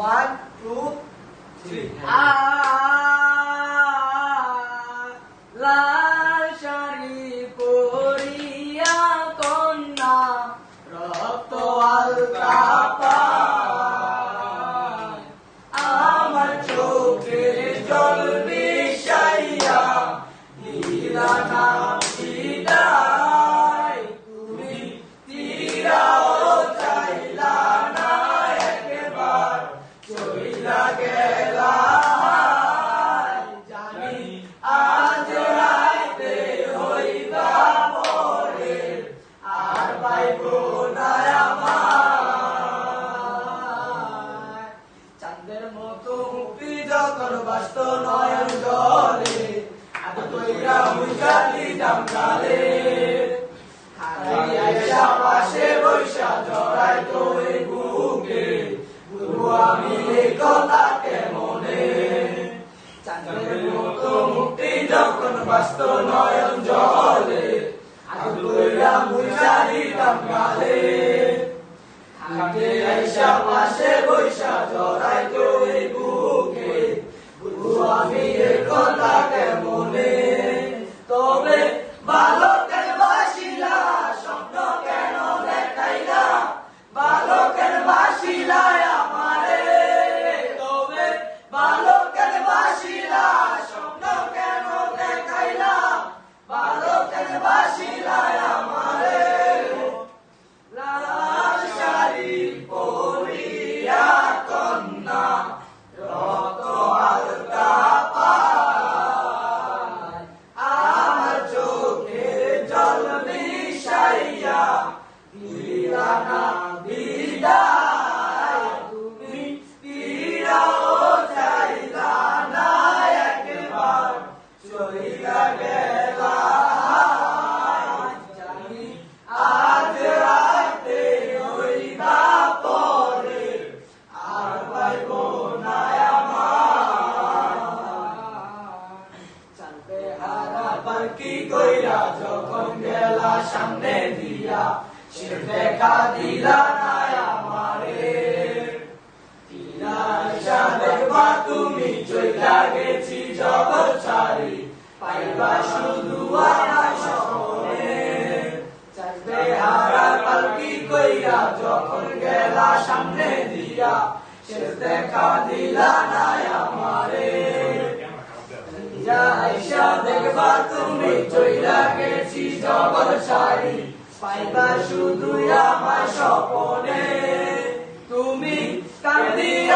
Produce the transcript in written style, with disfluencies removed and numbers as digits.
1 2 3 লাল শাড়ি পরিয়া কন্যা রক্ত আলতা পায় আমার চোখের জল মিশাইয়া দিলা না বিদায় তুমি ফিরাও চাইলা না একবার চইলা গেলা জানি আজ রাতে হইবা পরে আর পাইবো না আমায় চাঁদের মতো মুক্তি যখন বাস্ত নয়ন জলে আদো কইরা মুইকা দিতাম কালে খালি আইসা পাশে বৈশা জড়াই তোর বুকে বুঝবো আমি এই কথা কেমনে চাঁদের মতো মুক্তি যখন বাস্ত নয়ন জলে আদো কইরা মুইকা দিতাম কালে খালি আইসা পাশে বৈশা জড়াই তোর বুকে বুঝবো আমি এই কথা কেমনে তবে বালকের বাসিলা স্বপ্ন কেন দেখাইলা বালকের বাসিলা আমারে তবে বালকের বাসিলা স্বপ্ন কেন দেখাইলা বালকের বাসিলা আমারে লাল শাড়ি পরিয়া কন্যা রক্ত আলতা পায় আমার চোখের জল মিশাইয়া দিলা না বিদায় তুমি ফিরাও চাইলা না একবার চইলা গেলা জানি আজ রাতে হইবা পরে আর পাইবো না চাঁদে হারা পালকি কইরা যখন গেলা সামনে দিয়া সে দেখা দিলা না আমারে তিনাশা দেখবা তুমি চইলা গেছি জগৎ ছাড়ি পাইবা শুধু আমার স্বপ্নে চাঁদে হারা পালকি কইরা যখন গেলা সামনে দিয়া সে দেখা দিলা না আমারে আইসা দেখবা তুমি চইলা গেছি জগৎ ছাড়ি পাইবা শুধু আমার স্বপ্নে তুমি কান্দিয়া